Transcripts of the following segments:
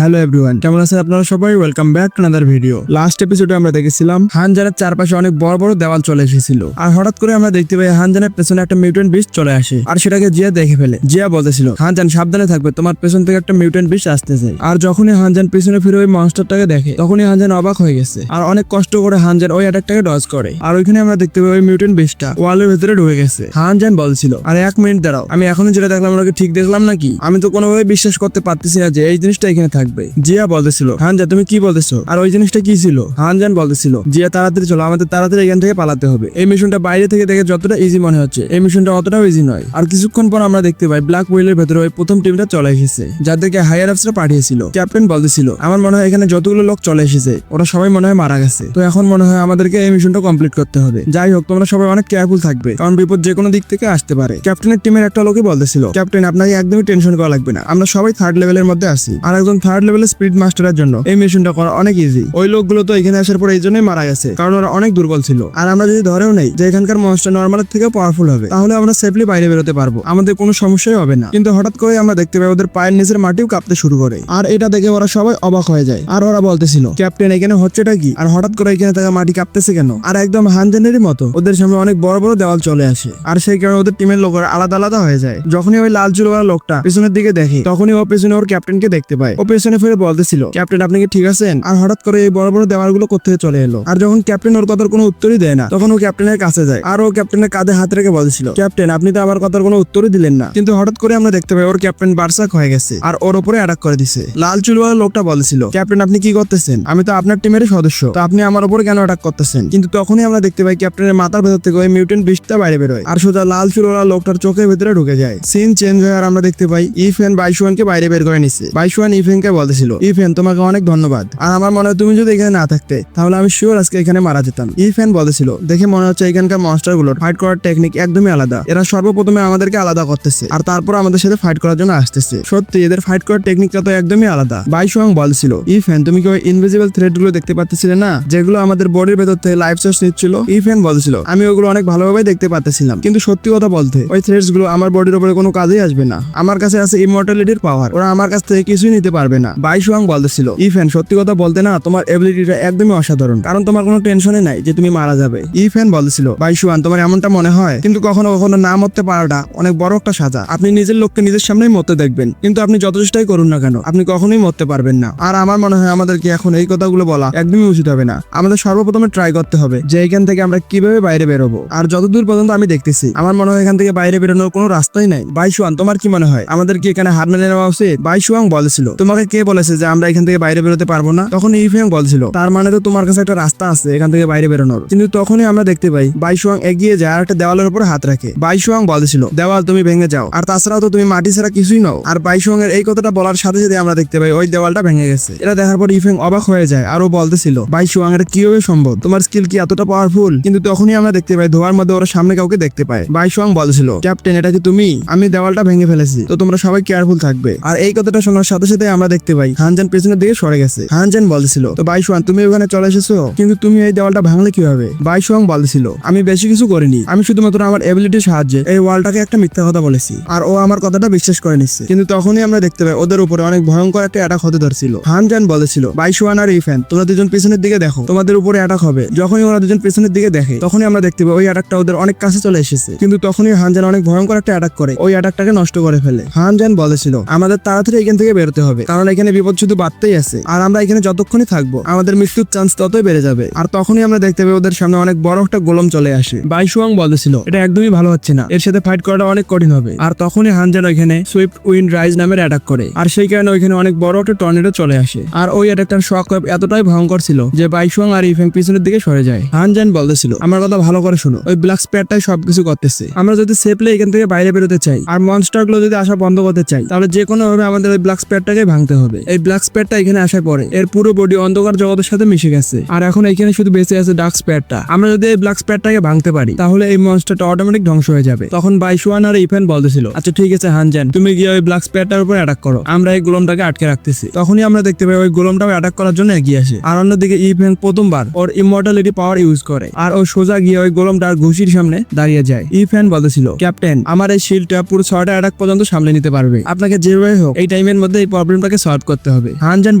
Hello everyone, কেমন আছেন আপনারা সবাই? Welcome back to another video. Last এপিসোডে আমরা দেখেছিলাম হানজানের চারপাশে অনেক বড় বড় দেওয়াল চলে এসেছিল, আর হঠাৎ করে আমরা দেখতে পাই হানজানের পেছনে একটা মিউটেন্ট বিস্ট চলে আসে, আর সেটাকে জিয়া দেখে ফেলে। জিয়া বলতেছিল, হানজান সাবধানে থাকবে, তোমার পেছন থেকে একটা মিউটেন্ট বিস্ট আসতেছে। আর যখনই হানজান পিছনে ফিরে ওই মনস্টারটাকে দেখে, তখনই হানজান অবাক হয়ে গেছে, আর অনেক কষ্ট করে হানজান ওই অ্যাটাকটাকে ডজ করে। আর ওইখানে আমরা দেখতে পাই ওই মিউটেন্ট বিস্টটা ওয়ালের ভেতরে ঢুকে গেছে। হানজান বলছিল, আরে 1 মিনিট দাঁড়াও, আমি এখনো যেটা দেখলাম ওটাকে ঠিক দেখলাম নাকি? আমি তো কোনোভাবে বিশ্বাস করতে পারতেছি না যে এই জিনিসটা এখানে থাকবে। জিয়া বলতেছিল, হানজান তুমি কি বলতেছো? আর ওই জিনিসটা কি ছিল? হানজান বলতেছিল, জিয়া তাড়াতাড়ি চলো, আমাদের তাড়াতাড়ি এখান থেকে পালাতে হবে। এই মিশনটা বাইরে থেকে দেখে যতটা ইজি মনে হচ্ছে, এই মিশনটা অতটাও ইজি নয়। আর কিছুক্ষণ পর আমরা দেখতে পাই ব্ল্যাক হুইলের ভেতরে ওই প্রথম টিমটা চলে এসেছে, যাদেরকে হায়ার অফিসার পাঠিয়েছিল। ক্যাপ্টেন বলতেছিল, আমার মনে হয় এখানে যতগুলো লোক চলে এসেছে ওরা সবাই মনে হয় মারা গেছে, তো এখন মনে হয় আমাদেরকে এই মিশনটা কমপ্লিট করতে হবে। যাই হোক, তোমরা সবাই অনেক কেয়ারফুল থাকবে, কারণ বিপদ যে কোনো দিক থেকে আসতে পারে। ক্যাপ্টেনের টিমের একটা লোকই বলতেছিল, ক্যাপ্টেন আপনাকে একদমই টেনশন করা লাগবে না, আমরা সবাই 3rd লেভেলের মধ্যে আছি, আর একজন 3rd লেভেলের স্পিড মাস্টারের জন্য এই মিশনটা করা অনেক ইজি। ওই লোকগুলো তো এখানে আসার পর এই জন্যই মারা গেছে, কারণ ওরা অনেক দুর্বল ছিল। আর আমরা যদি ধরেও নেই যে এখানকার মনস্টার নর্মালের থেকে পাওয়ারফুল হবে, তাহলে আমরা সেফলি বাইরে বেরোতে পারবো, আমাদের কোনো সমস্যাই হবে না। কিন্তু হঠাৎ করে আমরা দেখতে পাই ওদের পায়ের নিচের মাটিও কাঁপতে শুরু করে, আর এটা দেখে ওরা সবাই অবাক হয়ে যায়। আর ওরা বলতেছিল, ক্যাপ্টেন এখানে হচ্ছেটা কি? আর হঠাৎ করে এখানে থাকা মাটি কাঁপতেছে কেন? আর একদম হানজানেরই মতো ওদের সামনে অনেক বড় বড় দেওয়াল চলে আসে, আর সেই কারণে ওদের টিমের লোকেরা আলাদা আলাদা হয়ে যায়। যখনই ওই লাল চুলওয়ালা লোকটা পিছনের দিকে দেখে, তখনই ও পেছনে ওর ক্যাপ্টেনকে দেখতে পায়। ও পেছনে ফিরে বলতেছিল, ক্যাপ্টেন আপনি কি ঠিক আছেন? আর হঠাৎ করে এই বড় বড় দেওয়ালগুলো কোত্থেকে চলে এলো? আর যখন ক্যাপ্টেন ওর কথার কোনো উত্তরই দেয় না, তখন ও ক্যাপ্টেনের কাছে যায়, আর ও ক্যাপ্টেনের কাঁধে হাত রেখে বলছিল, ক্যাপ্টেন আপনি তো আমার কথার কোনো উত্তরই দিলেন না। কিন্তু হঠাৎ করে আমরা দেখতে পাই ওর ক্যাপ্টেন বার্সাক হয়ে গেছে, আর ওর উপরে অ্যাটাক করে দিছে। লাল চুলওয়ালা লোকটা বলছিল, ক্যাপ্টেন আপনি কি করতেছেন? আমি তো আপনার টিমেরই সদস্য, তো আপনি আমার উপরে কেন অ্যাটাক করতেছেন? কিন্তু তখনই আমরা দেখতে পাই ক্যাপ্টেনের মাথার ভেতর থেকে ওই মিউটেন্ট বিস্টটা বাইরে বেরোয়, আর সোজা লাল চুলওয়ালা লোকটার চোখের ভেতরে ঢুকে যায়। সিন চেঞ্জ হয়, আর আমরা দেখতে পাই ইফেন বাইশুয়ানকে বাইরে বের করে নিচ্ছে। বাইশুয়ান ইফেনকে বলতেছিল, ইফেন তোমাকে অনেক ধন্যবাদ, আর আমার মনে হয় তুমি যদি এখানে না থাকতে তাহলে আমি শিওর আজকে এখানে মারা যেতাম। ইফেন বলতেছিল, দেখে মনে হচ্ছে এখানকার মনস্টার গুলোর ফাইট করার টেকনিক একদমই আলাদা, এরা সর্বপ্রথমে আমাদেরকে আলাদা করতেছে, আর তারপর আমাদের সাথে ফাইট করার জন্য আসতেছে। সত্যি এদের ফাইট করার টেকনিকটা তো একদমই আলাদা। বাইশুয়াং বলছিল, ইফেন তুমি কি ওই ইনভিজিবল থ্রেড গুলো দেখতে পাচ্ছিলে না, যেগুলো আমাদের বডির ভেতর থেকে লাইফ সোর্স নিচ্ছিল? ইফেন বলছিল, আমি ওগুলো অনেক ভালোভাবে দেখতে পাচ্ছিলাম, কিন্তু সত্যি কথা বলতে ওই থ্রেডস গুলো আমার বডির উপরে কোনো কাজেই আসবে না। আমার কাছে আছে ইমর্টালিটির পাওয়ার, ওরা আমার কাছ থেকে কিছুই নিতে পারবে না। বাইশুয়াং বলতেছিল, ইফেন সত্যি কথা বলতে না, তোমার এবিলিটিটা একদমই অসাধারণ, কারণ তোমার কোনো টেনশনই নাই যে তুমি মারা যাবে। ইফেন বলতেছিল, বাইশুয়ান তোমার এমনটা মনে হয়, কিন্তু কখনো কখনো না মরতে পারাটা অনেক বড় একটা সাজা। আপনি নিজের লোককে নিজের সামনেই মরতে দেখবেন, কিন্তু আপনি যত চেষ্টাই করুন না কেন আপনি কখনোই মরতে পারবেন না। আর আমার মনে হয় আমাদেরকে এখন এই কথাগুলো বলা একদমই উচিত হবে না। আমাদের সর্বপ্রথমে ট্রাই করতে হবে যে এখান থেকে আমরা কিভাবে বাইরে বেরোবো। আর যতদূর পর্যন্ত আমি দেখতেছি আমার মনে হয় এখান থেকে বাইরে বেরোনোর কোনো রাস্তাই নাই। বাইশুয়ান তোমার কি মনে হয় আমাদের কি এখানে হার মেনে নেওয়া উচিত? বাইশুয়াং বলেছিল, তোমাকে কে বলেছে যে আমরা এখান থেকে বাইরে বেরোতে পারবো না? তখন ইফেং বলছিল, তার মানে তো তোমার কাছে একটা রাস্তা আছে এখান থেকে বাইরে বেরোনোর। কিন্তু তখনই আমরা দেখতে পাই বাইশুয়াং এগিয়ে যায় আর একটা দেওয়ালের উপর হাত রাখে। বাইশুয়াং বলেছিল, দেওয়াল তুমি ভেঙে যাও, আর তাছাড়াও তো তুমি মাটি ছাড়া কিছুই নাও। আর বাইশুয়াং এর এই কথাটা বলার সাথে সাথে আমরা দেখতে পাই ওই দেওয়ালটা ভেঙে গেছে। এটা দেখার পর ইফেং অবাক হয়ে যায়, আর ও বলতেছিল, বাইশুয়াং এটা কিভাবে সম্ভব? তোমার স্কিল কি এতটা পাওয়ারফুল? কিন্তু তখনই আমরা দেখতে পাই ধোয়ার মধ্যে ওরা সামনে কাউকে দেখতে পায়। বাইশুয়াং বলছিল, ক্যাপ্টেন এটা কি তুমি? আমি দেওয়ালটা ভেঙে ফেলেছি, তো তোমরা সবাই কেয়ারফুল থাকবে। আর এই কথাটা শোনার সাথে সাথে আমরা দেখতে পাই হানজান পেছনের দিকে সরে গেছে। হানজান বলছিল, তো বাইশুয়াং তুমি ওখানে চলে এসেছো, কিন্তু তুমি এই দেওয়ালটা ভাঙলে কিভাবে? বাইশুয়াং বলছিল, আমি বেশি কিছু করিনি, আমি শুধুমাত্র আমার এবিলিটির সাহায্যে এই ওয়ালটাকে একটা মিথ্যা কথা বলেছি, আর ও আমার কথাটা বিশ্বাস করে নিচ্ছে। কিন্তু তখনই আমরা দেখতে পাই ওদের উপরে অনেক ভয়ঙ্কর একটা অ্যাটাক হতে ধরছিল। হানজান বলেছিল, বাইশুয়ান আর ইফেন তোমরা দুজন পিছনের দিকে দেখো, তোমাদের উপরে অ্যাটাক হবে। যখনই ওরা দুজন পিছনের দিকে দেখে, তখনই আমরা দেখতে পাই ওই অ্যাটাকটা ওদের অনেক কাছে চলে এসেছে। কিন্তু তখনই হানজান অনেক ভয়ঙ্কর একটা অ্যাটাক করে ওই অ্যাটাকটাকে নষ্ট করে ফেলে। হানজান বলেছিল, আমাদের তাড়াতাড়ি এখান থেকে বেরোতে হবে, কারণ এখানে বিপদ শুধু বাড়তেই আছে, আর আমরা এখানে যতক্ষণই থাকবো আমাদের মৃত্যুর চান্স ততই বেড়ে যাবে। আর তখনই আমরা দেখতে পাই ওদের সামনে অনেক বড় একটা গোলম চলে আসে। বাইশুয়াং বলেছিল, এটা একদমই ভালো হচ্ছে না, এর সাথে ফাইট করাটা অনেক কঠিন হবে। আর তখনই হানজান ওইখানে সুইফট উইন্ড রাইজ নামের অ্যাটাক করে, আর সেই কারণে ওইখানে অনেক বড় একটা টর্নেডো চলে আসে। আর ওই অ্যাটাকটার শক এতটাই ভয়ঙ্কর ছিল যে বাইশুয়াং আর ইফেং পিছনের দিকে সরে যায়। হানজান বলতেছিল, আমার কথা ভালো করে শুনো, ওই ব্ল্যাক স্প্যারটাই সবকিছু করতেছে। আমরা যদি সেফলি এখান থেকে বাইরে বেরোতে চাই আর মনস্টার গুলো যদি আসা বন্ধ করতে চাই, তাহলে যে কোনো ভাবে আমাদের ওই ব্ল্যাক স্প্যারটাকে ভাঙতে হবে। এই ব্ল্যাক স্প্যারটা এখানে আসার পরে এর পুরো বডি অন্ধকার জগতের সাথে মিশে গেছে, আর এখন এখানে শুধু বেঁচে আছে ডার্ক স্প্যারটা। আমরা যদি এই ব্ল্যাক স্প্যারটাকে ভাঙতে পারি তাহলে এই মনস্টারটা অটোমেটিক ধ্বংস হয়ে যাবে। তখন বাইশুয়ান আর ইফেন বলতেছিল, আচ্ছা ঠিক আছে হানজান, তুমি গিয়ে ওই ব্ল্যাক স্প্যারটার উপর অ্যাটাক করো, আমরা এই গোলমটাকে আটকে রাখতেছি। তখনই আমরা দেখতে পাই ওই গোলমটাও অ্যাটাক করার জন্য এগিয়ে আসে। আর অন্যদিকে ইফেন প্রথমবার ওর ইমর্টালিটি পাওয়ার ইউজ করে, আর ও সোজা গিয়ে ওই গোলমটার ঘুষির সামনে দাঁড়িয়ে যায়। ইফেন বলতেছিল, ক্যাপ্টেন আমার এই শিল্ডটা পুরো 6টা অ্যাটাক পর্যন্ত সামলে নিতে পারবে, আপনাকে যেভাবে হোক এই টাইমের মধ্যে এই প্রবলেমটাকে সলভ করতে হবে। হানজান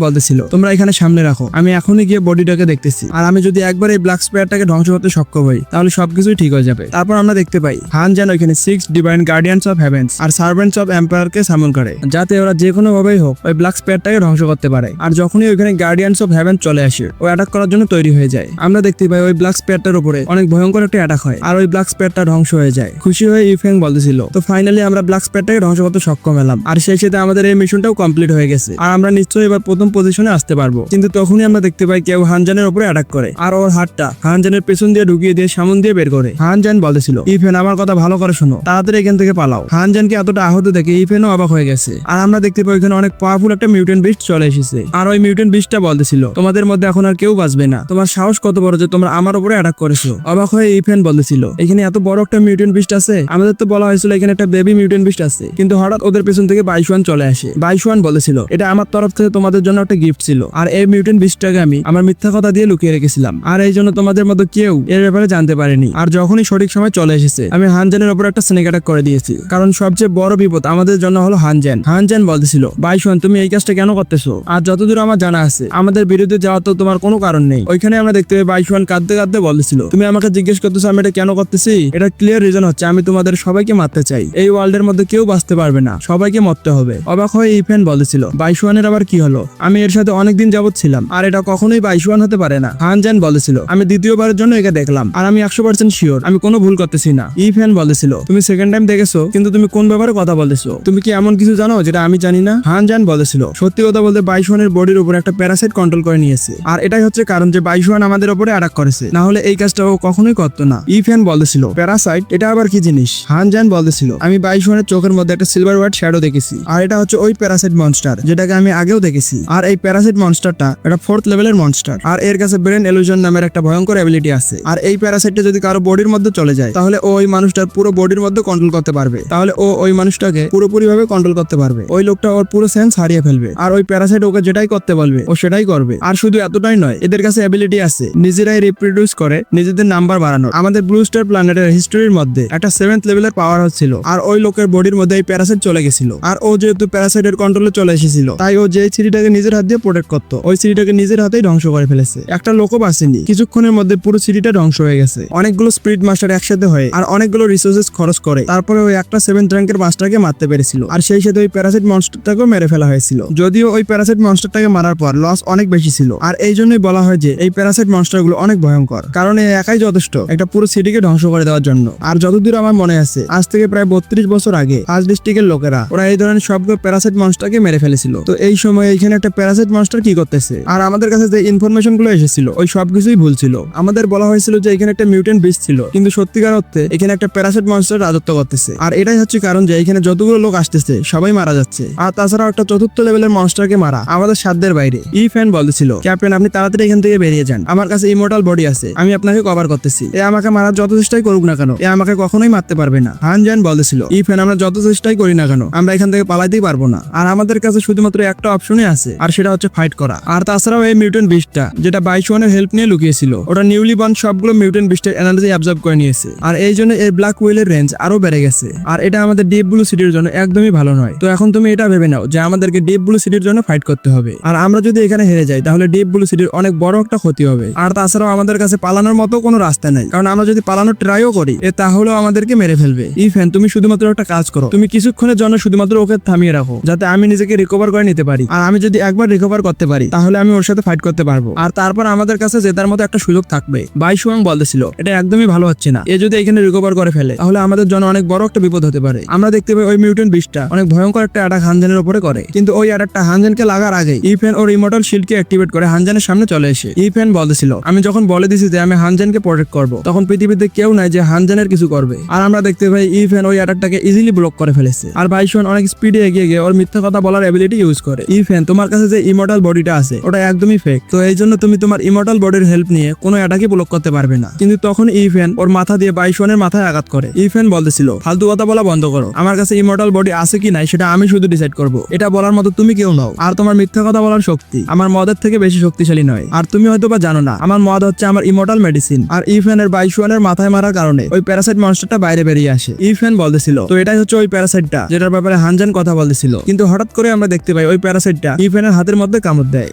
বলতেছিল তোমরা এখানে সামনে রাখো, আমি এখনই গিয়ে বডিটাকে দেখতেছি, আর আমি যদি একবার এই ব্ল্যাক স্পেয়ারটাকে ধ্বংস করতে সক্ষম হই তাহলে সবকিছুই ঠিক হয়ে যাবে। তারপর আমরা দেখতে পাই হানজান ওইখানে 6 ডিভাইন গার্ডিয়ানস অফ হেভেন্স আর সার্ভেন্টস অফ এম্পায়ার কে সামন করে, যাতে ওরা যে কোনো ভাবেই হোক ওই ব্ল্যাক স্পেয়ারটাকে ধ্বংস করতে পারে। আর যখনই ওইখানে গার্ডিয়ানস অফ হেভেন চলে আসে ও অ্যাটাক করার জন্য তৈরি হয়ে যায়। আমরা দেখতে পাই ওই ব্ল্যাক স্পেয়ারটার উপরে অনেক ভয়ঙ্কর একটা অ্যাটাক হয় আর ওই ব্ল্যাক স্পেয়ারটা ধ্বংস হয়ে যায়। খুশি হয়ে ইফেং বলতেছিল তো ফাইনালি আমরা ব্ল্যাক স্পেয়ারটাকে ধ্বংস করতে সক্ষম হলাম, আর সেই সাথে আমাদের এই মিশনটাও কমপ্লিট হয়ে গেছে আর আমরা নিশ্চয়ই এবার প্রথম পজিশনে আসতে পারবো। কিন্তু তখনই আমরা দেখতে পাই কেউ হানজানের উপরে অ্যাটাক করে আর ওর হাতটা হানজানের পেছন দিয়ে ঢুকিয়ে দিয়ে সামন দিয়ে বের করে। হানজান বলতেছিল ইফেন আমার কথা ভালো করে শোনো, তাড়াতাড়ি এখান থেকে পালাও। হানজানকে এতটা আহত দেখে ইফেনও অবাক হয়ে গেছে। আর আমরা দেখতে পাই ওখানে অনেক পাওয়ারফুল একটা মিউটেন্ট বিস্ট চলে এসেছে আর ওই মিউটেন্ট বিস্টটা বলতেছিল তোমাদের মধ্যে এখন আর কেউ বাঁচবে না, তোমার সাহস কত বড় যে তোমরা আমার উপরে অ্যাটাক করেছো। অবাক হয়ে ইফেন বলতেছিল এখানে এত বড় একটা মিউটেন্ট বিস্ট আছে, আমাদের তো বলা হয়েছিল এখানে একটা বেবি মিউটেন্ট বিস্ট আছে, কিন্তু হঠাৎ ওদের পেছন থেকে বাইশওয়ান চলে আসে। বাইশওয়ান বলেছিল এটা আমার তরফ থেকে তোমাদের জন্য একটা গিফট ছিল, আর এই মিউটেন্ট বিস্টটাকে আমি আমার মিথ্যা কথা দিয়ে লুকিয়ে রেখেছিলাম, আর এই জন্য তোমাদের মধ্যে কেউ এর ব্যাপারে জানতে পারেনি। আর যখনই সঠিক সময় চলে এসেছে আমি হানজানের উপর একটা স্নেক অ্যাটাক করে দিয়েছি, কারণ সবচেয়ে বড় বিপদ আমাদের জন্য হলো হানজান। হানজান বলতেছিল বাইশওয়ান তুমি এই কাজটা কেন করতেছো, আর যতদূর আমার জানা আছে আমাদের বিরুদ্ধে যাওয়ার তো তোমার কোনো কারণ নেই। ওইখানে আমরা দেখতে পাই বাইশওয়ান কাঁদতে কাঁদতে বলতেছিল তুমি আমাকে জিজ্ঞেস করতেছো আমি এটা কেন করতেছি, এটা ক্লিয়ার রিজন হচ্ছে আমি তোমাদের সবাইকে মারতে চাই, এই ওয়ার্ল্ডের মধ্যে কেউ বাঁচতে পারবে না, সবাইকে মরতে হবে। অবাক হয়ে ইফেন বলতেছিল বাইশওয়ানের আবার কি হলো, আমি এর সাথে অনেকদিন যাবত ছিলাম আর এটা কখনোই বাইশওয়ান হতে পারে না। হানজান বলেছিল আমি দ্বিতীয়বারের জন্য একে দেখলাম আর আমি 100% শিওর আমি কোনো ভুল করতেছি না। ইফেন বলেছিল তুমি সেকেন্ড টাইম দেখেছো, কিন্তু তুমি কোন ব্যাপারে কথা বলতেছো, তুমি কি এমন কিছু জানো যেটা আমি জানি না? হানজান বলেছিল সত্যি কথা বলতে বাইশওয়ানের বডির উপর একটা প্যারাসাইট কন্ট্রোল করে নিয়েছে, আর এটাই হচ্ছে কারণ যে বাইশওয়ান আমাদের উপরে অ্যাটাক করেছে, না হলে এই কাজটা ও কখনোই করতো না। ইফেন বলেছিল প্যারাসাইট এটা আবার কি জিনিস? হানজান বলেছিল আমি বাইশওয়ানের চোখের মধ্যে একটা সিলভার হোয়াইট শ্যাডো দেখেছি, আর এটা হচ্ছে ওই প্যারাসাইট মনস্টার যেটাকে আমি আগেও দেখেছি, আর এই প্যারাসাইট মনস্টারটা এটা 4th লেভেলের মনস্টার, আর এর কাছে ব্রেন ইলিউশন নামের একটা ভয়ঙ্কর অ্যাবিলিটি আছে, আর এই প্যারাসাইটটা যদি কারো বডির মধ্যে চলে যায় তাহলে ও ওই মানুষটার পুরো বডির মধ্যে কন্ট্রোল করতে পারবে, তাহলে ও ওই মানুষটাকে পুরোপুরি ভাবে কন্ট্রোল করতে পারবে, ওই লোকটা ওর পুরো সেন্স হারিয়ে ফেলবে, আর ওই প্যারাসাইট ওকে যেটাই করতে বলবে ও সেটাই করবে। আর শুধু এতটাই নয়, এদের কাছে অ্যাবিলিটি আছে নিজেরাই রিপ্রোডিউস করে নিজেদের নাম্বার বাড়ানোর। আমাদের ব্লু স্টার প্ল্যানেটের হিস্ট্রির মধ্যে একটা 7th লেভেলের পাওয়ার হচ্ছিল, আর ওই লোকের বডির মধ্যে এই প্যারাসাইট চলে গেছিল, আর ও যেহেতু প্যারাসাইটের কন্ট্রোলে চলে এসেছিল তাই ও যে সিটিটাকে নিজের হাত দিয়ে প্রোটেক্ট করতো ওই সিটিটাকে নিজের হাতেই ধ্বংস করে ফেলেছে। একটা লোকও বাঁচেনি, কিছুক্ষণের মধ্যে পুরো সিটিটা ধ্বংস হয়ে গেছে। অনেকগুলো স্পিরিট মাস্টার একসাথে হয়ে আর অনেকগুলো রিসোর্সেস খরচ করে তারপরে ওই একটা 7th র্যাঙ্কের মাস্টারকে মারতে পেরেছিল, আর সেই সাথে ওই প্যারাসাইট মনস্টারটাকেও মেরে ফেলা হয়েছিল। যদিও ওই প্যারাসাইট মনস্টারটাকে মারার পর লস অনেক বেশি ছিল, আর এই জন্যই বলা হয় যে এই প্যারাসাইট মনস্টারগুলো অনেক ভয়ঙ্কর, কারণ এই একাই যথেষ্ট একটা পুরো সিটিকে ধ্বংস করে দেওয়ার জন্য। আর যতদূর আমার মনে আছে আজ থেকে প্রায় 32 বছর আগে ফার্স্ট ডিস্ট্রিক্টের লোকেরা ওরা এই ধরনের সবগুলো প্যারাসাইট মনস্টারকে মেরে ফেলেছিল। তো এই সময় এইখানে একটা প্যারাসাইট মনস্টার কি করতেছে, আর আমাদের কাছে যে ইনফরমেশন গুলো এসেছিল ওই সবকিছুই ভুল ছিল। আমাদের বলা হয়েছিল যে এখানে একটা মিউটেন্ট বিস্ট ছিল, কিন্তু সত্যিকার অর্থে এখানে একটা প্যারাসাইট মনস্টার রাজত্ব করতেছে, আর এটাই হচ্ছে কারণ যে এখানে যতগুলো লোক আসতেছে সবাই মারা যাচ্ছে, আর তাছাড়াও একটা 4th লেভেলের মনস্টারকে মারা আমাদের সাধ্যের বাইরে। ইফেন বলতেছিল ক্যাপ্টেন আপনি তাড়াতাড়ি এখান থেকে বেরিয়ে যান, আমার কাছে ইমোর্টাল বডি আছে, আমি আপনাকে কভার করতেছি, এ আমাকে মারার যত চেষ্টাই করুক না কেন এ আমাকে কখনোই মারতে পারবে না। হানজান বলতেছিল ইফেন আমরা যত চেষ্টাই করি না কেন আমরা এখান থেকে পালাইতেই পারবো না, আর আমাদের কাছে শুধুমাত্র একটা অপশনই আছে আর সেটা হচ্ছে ফাইট করা। আর তাছাড়াও এই মিউটেন্ট বিস্টটা যেটা বাইশওয়ানের হেল্প নিয়ে লুকিয়েছিল ওটা নিউলি বর্ন সবগুলো মিউটেন্ট বিস্টের এনার্জি অ্যাবজর্ব করে নিয়েছে, আর এই জন্য এই ব্ল্যাক উইলের রেঞ্জ আরো বেড়ে গেছে, আর এটা আমাদের ডিপ ব্লু সিটির জন্য একদমই ভালো নয়। তো এখন তুমি এটা ভেবে নাও যে আমাদেরকে ডিপ ব্লু সিটির জন্য ফাইট করতে হবে, আর আমরা যদি এখানে হেরে যাই তাহলে ডিপ ব্লু সিটির অনেক বড় একটা ক্ষতি হবে। আর তাছাড়াও আমাদের কাছে পালানোর মতো কোনো রাস্তা নেই, কারণ আমরা যদি পালানোর ট্রাইও করি তাহলেও আমাদেরকে মেরে ফেলবে। ইফেন তুমি শুধুমাত্র একটা কাজ করো, তুমি কিছুক্ষণের জন্য শুধুমাত্র ওকে থামিয়ে রাখো যাতে আমি নিজেকে রিকভার করে নিতে পারি, আর আমি যদি একবার রিকভার করতে পারি তাহলে আমি ওর সাথে ফাইট করতে পারবো, আর তারপর আমাদের কাছে জেতার মতো একটা সুযোগ থাকবে। বাইশওয়াং বলতেছিল এটা একদমই ভালো হচ্ছে না, এ যদি এখানে রিকভার করে ফেলে তাহলে আমাদের জন্য অনেক বড় একটা বিপদ হতে পারে। আমরা দেখতে পাই ওই মিউটেন্ট বিস্টটা অনেক ভয়ঙ্কর একটা অ্যাটাক হানজানের উপরে করে, কিন্তু ওই অ্যাটাকটা হানজানকে লাগার আগে ইফেন ওর ইমর্টাল শিল্ডকে অ্যাক্টিভেট করে হানজানের সামনে চলে এসে ইফেন বলতেছিল আমি যখন বলে দিছি যে আমি হানজানকে প্রোটেক্ট করব তখন পৃথিবীতে কেউ নাই যে হানজানের কিছু করবে, আর আমরা দেখতে পাই ইফেন ওই অ্যাটাকটাকে ইজিলি ব্লক করে ফেলেছে, আর বাইশওয়ান অনেক স্পিডে এগিয়ে গিয়ে ওর মিথ্যা কথা বলার এবিলিটি ইউজ করে। ইফেন তোমার কাছে যে ইমর্টাল বডিটা আছে ওটা একদমই ফেক, তো এই জন্য তুমি তোমার ইমর্টাল বডির হেল্প নিয়ে কোনো অ্যাটাকই ব্লক করতে পারবে না। কিন্তু তখন ইফেন ওর মাথা দিয়ে বাইশওয়ানের মাথায় আঘাত করে। ইফেন বলতেছিল ফালতু কথা বলা বন্ধ করো, আমার কাছে ইমর্টাল বডি আছে কি নাই সেটা আমি শুধু ডিসাইড করব, এটা বলার মতো তুমি কেউ নাও, আর তোমার মিথ্যা কথা বলার শক্তি আমার মদের থেকে বেশি শক্তিশালী নয়, আর তুমি হয়তো বা জানো না আমার মদ হচ্ছে আমার ইমর্টাল মেডিসিন। আর ইফেনের বাইশওয়ানের মাথায় মারার কারণে ওই প্যারাসাইট মনস্টারটা বাইরে বেরিয়ে আসে। ইফেন বলতেছিল তো এটাই হচ্ছে ওই প্যারাসাইটটা যেটার ব্যাপারে হানজান কথা বলতেছিল, কিন্তু হঠাৎ করে আমরা দেখতে পাই ওই প্যারাসাইটটা ইফেনের হাতের মধ্যে কামড় দেয়।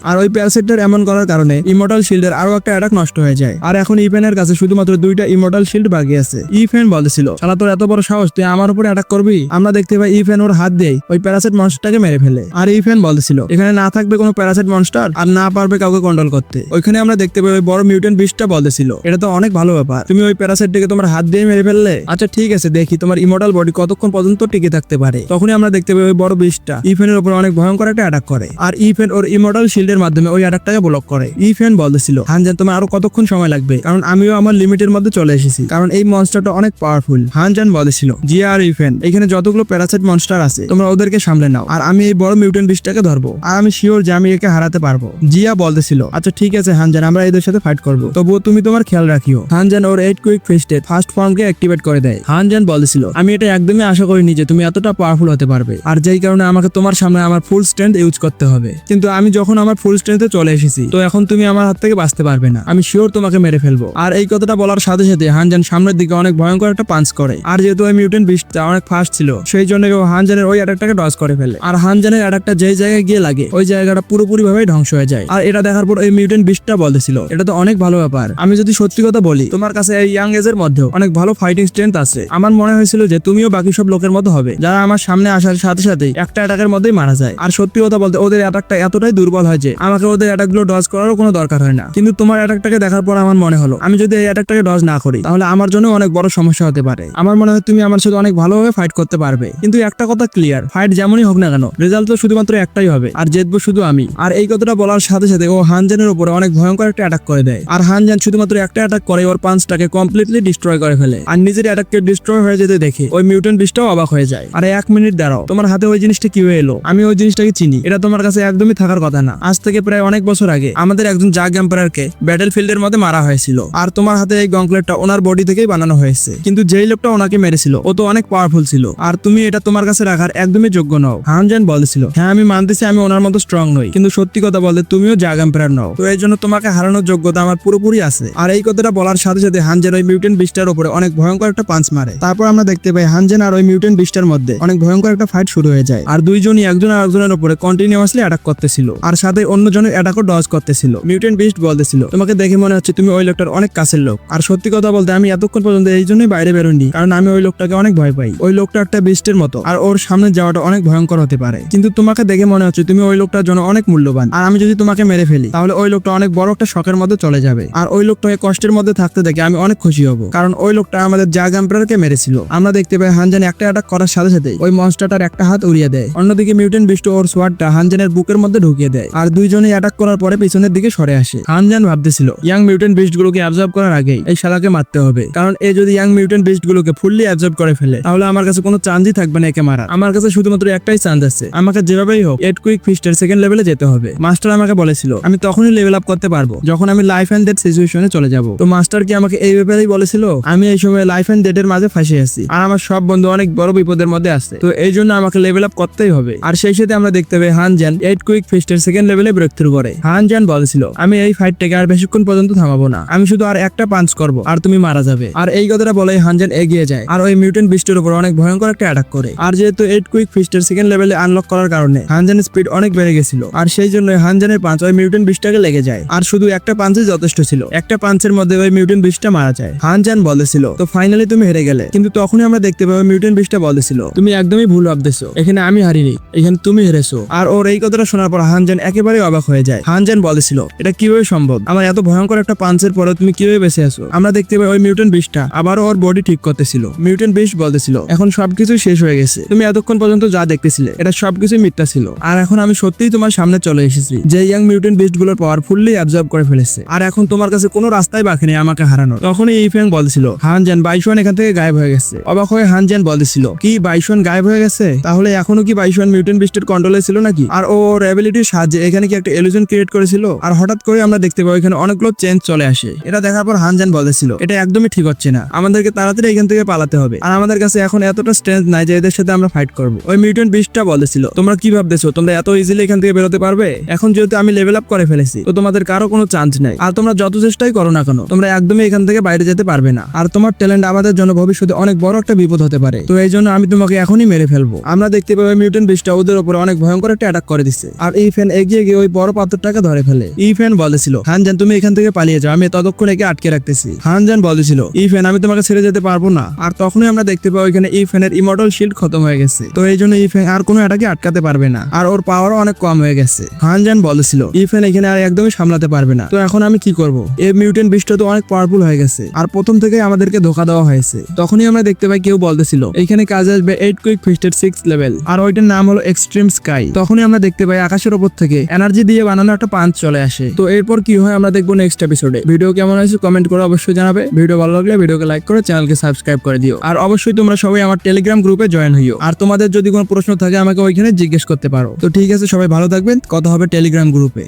আর ওই প্যারাসাইটটার এমন করার কারণে ইমর্টাল শিল্ডের আরো একটা অ্যাটাক নষ্ট হয়ে যায়। আর এখন ইফেনের কাছে শুধুমাত্র 2টা ইমর্টাল শিল্ড বাকি আছে। ইফেন বলেছিল, শালা তোর এত বড় সাহস, তুই আমার উপরে অ্যাটাক করবি? আমরা দেখতে পাই ইফেন ওর হাত দিয়ে ওই প্যারাসাইট মনস্টারটাকে মেরে ফেলে। আর ইফেন বলেছিল এখানে না থাকবে কোনো প্যারাসাইট মনস্টার আর না পারবে কাউকে কন্ট্রোল করতে। ওইখানে আমরা দেখতে পাই ওই বড় মিউটেন্ট বিস্টটা বলেছিল, এটা তো অনেক ভালো ব্যাপার, তুমি ওই প্যারাসাইটটাকে তোমার হাত দিয়ে মেরে ফেললে। আচ্ছা ঠিক আছে, দেখি তোমার ইমর্টাল বডি কতক্ষণ পর্যন্ত টিকে থাকতে পারে। তখনই আমরা দেখতে পাই ওই বড় বিস্টটা ইফেনের উপর অনেক ভয়ঙ্কর একটা অ্যাটাক করে। আর ইফেন ওর ইমর্টাল শিল্ডের মাধ্যমে ওই অ্যাটাকটাকে ব্লক করে। ইফেন বলেছিল, হানজান তোমার আরো কতক্ষণ সময় লাগবে, কারণ আমিও আমার লিমিটের মধ্যে চলে এসেছি, কারণ এই মনস্টারটা অনেক পাওয়ারফুল। হানজান বলেছিল, জিয়া আর ইফেন, এখানে যতগুলো প্যারাসাইট মনস্টার আছে তোমরা ওদেরকে সামলে নাও, আর আমি এই বড় মিউটেন্ট বিস্টটাকে ধরবো, আর আমি শিওর যে আমি একে হারাতে পারবো। জিয়া বলতেছিল, আচ্ছা ঠিক আছে হানজান, আমরা এদের সাথে ফাইট করবো, তবুও তুমি তোমার খেয়াল রাখিও। হানজান ওর 8 কুইক ফিস্টের ফার্স্ট ফর্মকে অ্যাক্টিভেট করে দেয়। হানজান বলেছিল, আমি এটা একদমই আশা করিনি যে তুমি এতটা পাওয়ারফুল হতে পারবে, আর যেই কারণে আমাকে তোমার সামনে আমার ফুল স্ট্রেংথ ইউজ করতে হবে। কিন্তু আমি যখন আমার ফুল স্ট্রেংথে চলে এসেছি, তো এখন তুমি আমার হাত থেকে বাঁচতে পারবে না, আমি শিওর তোমাকে মেরে ফেলবো। আর এই কথাটা বলার সাথে সাথে হানজান সামনের দিকে অনেক ভয়ঙ্কর একটা পাঞ্চ করে। আর যেহেতু ওই মিউটেন্ট বিস্টটা অনেক ফাস্ট ছিল, সেই জন্য ও হানজানের ওই অ্যাটাকটাকে ডজ করে ফেলে। আর হানজানের অ্যাটাকটা যেই জায়গায় গিয়ে লাগে ওই জায়গাটা পুরোপুরি ভাবে ধ্বংস হয়ে যায়। আর এটা দেখার পর ওই মিউটেন্ট বিস্টটা বলতেছিল, এটা তো অনেক ভালো ব্যাপার, আমি যদি সত্যি কথা বলি, তোমার কাছে এই ইয়াং এজের মধ্যেও অনেক ভালো ফাইটিং স্ট্রেংথ আছে। আমার মনে হয়েছিল যে তুমিও বাকি সব লোকের মতো হবে, যারা আমার সামনে আসার সাথে সাথেই একটা অ্যাটাকের মধ্যেই মারা যায়। আর সত্যি কথা বলতে ওদের অ্যাটাকটা এতটাই দুর্বল হয় যে আমাকে ওদের অ্যাটাকগুলো ডজ করারও কোনো দরকার হয় না। কিন্তু তোমার অ্যাটাকটাকে দেখার পর আমার মনে হলো, আমি যদি এই অ্যাটাকটাকে ডজ না করি তাহলে আমার জন্য অনেক বড় সমস্যা হতে পারে। আমার মনে হয় তুমি আমার সাথে অনেক ভালোভাবে ফাইট করতে পারবে। কিন্তু একটা কথা ক্লিয়ার, ফাইট যেমনই হোক না কেন, রেজাল্ট তো শুধুমাত্র একটাই হবে, আর জিতবো শুধু আমি। আর এই কথাটা বলার সাথে সাথে ও হানজানের উপরে অনেক ভয়ঙ্কর একটা অ্যাটাক করে দেয়। আর হানজান শুধুমাত্র একটা অ্যাটাক করে ওর পাঞ্চটাকে কমপ্লিটলি ডিস্ট্রয় করে ফেলে। আর নিজের অ্যাটাককে ডিস্ট্রয় হয়ে যেতে দেখে ওই মিউটেন্ট বিস্টটাও অবাক হয়ে যায়। আর 1 মিনিট দাঁড়াও, তোমার হাতে ওই জিনিসটা কি হয়ে এলো? আমি ওই জিনিসটাকে চিনি, এটা তোমার কাছে একদমই থাকার কথা না। আজ থেকে প্রায় অনেক বছর আগে আমাদের একজন জাগ এম্পায়ারকে ব্যাটল ফিল্ডের মধ্যে মারা হয়েছিল, আর তোমার হাতে এই গংক্লেটটা ওনার বডি থেকেই বানানো হয়েছে। কিন্তু যেই লোকটা ওনাকে মেরেছিল ও তো অনেক পাওয়ারফুল ছিল, আর তুমি এটা তোমার কাছে রাখার একদমই যোগ্য নও। হানজান বলেছিল, হ্যাঁ আমি মানতেছি আমি ওনার মতো স্ট্রং নই, কিন্তু সত্যি কথা বলতে তুমিও জাগ এম্পায়ার নও, তো এই জন্য তোমাকে হারানোর যোগ্যতা আমার পুরোপুরি আছে। আর এই কথাটা বলার সাথে সাথে হানজান ওই মিউটেন্ট বিস্টার উপরে অনেক ভয়ঙ্কর একটা পাঞ্চ মারে। তারপর আমরা দেখতে পাই হানজান আর ওই মিউটেন্ট বিস্টার মধ্যে অনেক ভয়ঙ্কর একটা ফাইট শুরু হয়ে যায়। আর দুইজনই একজন আরেকজনের উপরে কন্টিনিউয়াসলি অ্যাটাক করতেছিল, আর সাথে অন্যজনের অ্যাটাকও ডজ করতেছিল। মিউটেন্ট বিস্ট বলতেছিল, তোমাকে দেখে মনে হচ্ছে তুমি ওই লোকটার অনেক কাছের লোক। আর সত্যি কথা বলতে আমি এতক্ষণ পর্যন্ত এই জন্যই বাইরে বেরোনি, কারণ আমি ওই লোকটাকে অনেক ভয় পাই। ওই লোকটা একটা বিস্টের মতো, আর ওর সামনে যাওয়াটা অনেক ভয়ঙ্কর হতে পারে। কিন্তু তোমাকে দেখে মনে হচ্ছে তুমি ওই লোকটার জন্য অনেক মূল্যবান, আর আমি যদি তোমাকে মেরে ফেলি তাহলে ওই লোকটা অনেক বড় একটা শখের মধ্যে চলে যাবে। আর ওই লোকটাকে কষ্টের মধ্যে থাকতে দেখে আমি অনেক খুশি হব, কারণ ওই লোকটা আমাদের জাগ এম্পায়ারকে মেরেছিল। আমরা দেখতে পাই হানজান একটা অ্যাটাক করার সাথে সাথে ওই মনস্টারটার একটা হাত উড়িয়ে দেয়। অন্যদিকে মিউটেন্ট বিস্ট ওর সোয়ার্ডটা হানজানের বুকের মধ্যে ঢুকিয়ে দেয়, আর দুইজনেই অ্যাটাক করার পরে পিছনের দিকে সরে আসে। হানজান ভাবতেছিল ইয়াং মিউটেন্ট বিস্ট গুলোকে অ্যাবজর্ব করার আগেই এই শালাকে মারতে হবে, কারণ এ যদি ইয়াং মিউটেন্ট বিস্ট গুলোকে ফুললি অ্যাবজর্ব করে ফেলে তাহলে আমার কাছে কোনো চান্সই থাকবে না একে মারার। আমার কাছে শুধুমাত্র একটাই চান্স আছে, আমাকে যেভাবেই হোক 8 কুইক ফিস্টের সেকেন্ড লেভেলে যেতে হবে। মাস্টার আমাকে বলেছিল আমি তখনই লেভেল আপ করতে পারবো যখন আমি লাইফ এন্ড ডেথ সিচুয়েশনে চলে যাব। তো মাস্টার কি আমাকে এই ব্যাপারেই বলেছিল? আমি এই সময় লাইফ এন্ড ডেথের মাঝে ফাঁসে আছি, আর আমার সব বন্ধু অনেক বড় বিপদের মধ্যে আছে, তো এই জন্য আমাকে লেভেল আপ করতেই হবে। আর সেই সাথে আমরা দেখতে পাই হানজান 8 কুইক ফিস্টের সেকেন্ড লেভেলে ব্রেক থ্রু করে। হানজান বলেছিল আমি এই ফাইটটাকে আর বেশিক্ষণ পর্যন্ত থামাবো না, আমি শুধু আর একটা পাঞ্চ করব আর তুমি মারা যাবে। আর এই কথাটা বলে হানজান এগিয়ে যায় আর ওই মিউটেন্ট বিস্টের উপর অনেক ভয়ঙ্কর একটা অ্যাটাক করে। আর যেহেতু 8 কুইক ফিস্টের সেকেন্ড লেভেলে আনলক করার কারণে হানজানের স্পিড অনেক বেড়ে গেছিল, আর সেই জন্য হানজানের পাঞ্চ ওই মিউটেন্ট বিস্টটাকে লেগে যায়। আর শুধু একটা পাঞ্চে যথেষ্ট ছিল, একটা পাঞ্চের মধ্যে ওই মিউটেন্ট বিস্টটা মারা যায়। হানজান বলেছিল তো ফাইনালি তুমি হেরে গেলে, কিন্তু তখনই আমরা দেখতে পাই মিউটেন্ট বিস্টটা বলেছিল তুমি একদমই ভুল ভাবতেছো, এখানে আমি হারিনি, এখানে তুমি হেরেছো। আর ওর এই কথাটা শোনার পর হানজান একেবারে অবাক হয়ে যায়। হানজান বলেছিল এটা কিভাবে সম্ভব, আমার এত ভয়ঙ্কর একটা পাঞ্চের পরে তুমি কিভাবে বেঁচে আছো? আমরা দেখতে পাই ওই মিউটেন্ট বিস্টটা আবারও ওর বডি ঠিক করতেছিল। মিউটেন্ট বিস্ট বলতেছিল এখন সবকিছু শেষ হয়ে গেছে, তুমি এতক্ষণ পর্যন্ত যা দেখতেছিলে এটা সবকিছু মিথ্যা ছিল, আর এখন আমি সত্যিই তোমার সামনে চলে এসেছি যে ইয়াং মিউটেন্ট বিস্ট গুলোর পাওয়ার ফুললি অ্যাবজর্ব করে ফেলেছে, আর এখন তোমার কাছে কোনো রাস্তাই বাকি নেই আমাকে হারানোর। তখনই ইফেং বলছিল হানজান বাইশওয়ান এখান থেকে গায়েব হয়ে গেছে। অবাক হয়ে হানজান বলছিল কি বাইশওয়ান গায়েব হয়ে গেছে? তাহলে এখনো কি বাইশওয়ান মিউটেন্ট বিস্টের কন্ট্রোলে ছিল নাকি? আর ওর অ্যাবিলিটির সাহায্যে এখানে কি একটা ইলুশন ক্রিয়েট করেছিল? আর হঠাৎ করে আমরা দেখতে পাই এখানে অনেকগুলো চেঞ্জ চলে আসে। এটা দেখার পর হানজান বলেছিল এটা একদমই ঠিক হচ্ছে না, আমাদেরকে তাড়াতাড়ি এখান থেকে পালাতে হবে, আর আমাদের কাছে এখন এতটা স্ট্রেংথ নাই যে এদের সাথে আমরা ফাইট করব। ওই মিউটেন্ট বিস্টটা বলেছিল তোমরা কি ভাবতেছো তোমরা এত ইজিলি এখান থেকে বেরোতে পারবে? এখন যেহেতু আমি লেভেল আপ করে ফেলেছি তো তোমাদের কারো কোনো চান্স নাই, আর তোমরা যত চেষ্টাই করো না কেন তোমরা একদমই এখান থেকে বাইরে যেতে পারবে না, আর তোমার ট্যালেন্ট আমাদের জন্য ভবিষ্যতে অনেক বড় একটা বিপদ হতে পারে, তো এই জন্য আমি তোমাকে এখনই মেরে ফেলবো। আমরা দেখতে পাই মিউটেন্ট বিস্টটা ওদের উপরে অনেক ভয়ঙ্কর একটা অ্যাটাক করে দিচ্ছে। আর এই ফ্যান এগিয়ে গিয়ে ওই বড় পাথরটাকে ধরে ফেলে। এই ফ্যান বলেছিল, হানজান তুমি এখান থেকে পালিয়ে যাও, আমি ততক্ষণ একে আটকে রাখতেছি। হানজান বলেছিল, এই ফ্যান আমি তোমাকে ছেড়ে যেতে পারবো না। আর তখনই আমরা দেখতে পাই ওইখানে এই ফ্যানের ইমর্টাল শিল্ড খতম হয়ে গেছে। তো এই জন্য এই ফ্যান আর কোনো অ্যাটাকে আটকাতে পারবে না, আর ওর পাওয়ারও অনেক কম হয়ে গেছে। হানজান বলেছিল, এই ফ্যান এখানে আর একদমই সামলাতে পারবে না। তো এখন আমি কি করব? এই মিউটেন্ট বিস্টটা তো অনেক পাওয়ারফুল হয়ে গেছে, আর প্রথম থেকে আমাদেরকে ধোকা দেওয়া হয়েছে। তখনই আমরা দেখতে পাই কেউ বলতেছিল এখানে কাজে আসবে 8 কুইক ফিস্টের 6 লেভেল, আর ওইটার নাম হলো এক্সট্রিম স্কাই। তখনই আমরা দেখতে পাই আকাশের উপর থেকে এনার্জি দিয়ে বানানো একটা পাঞ্চ চলে আসে। তো এরপর কি হয় আমরা দেখবো নেক্সট এপিসোডে। ভিডিও কেমন হয়েছে কমেন্ট করে অবশ্যই জানাবে। ভিডিও ভালো লাগলে ভিডিওকে লাইক করে চ্যানেলকে সাবস্ক্রাইব করে দিও। আর অবশ্যই তোমরা সবাই আমার টেলিগ্রাম গ্রুপে জয়েন হইও। আর তোমাদের যদি কোনো প্রশ্ন থাকে আমাকে ওইখানে জিজ্ঞেস করতে পারো। তো ঠিক আছে, সবাই ভালো থাকবেন, কথা হবে টেলিগ্রাম গ্রুপে।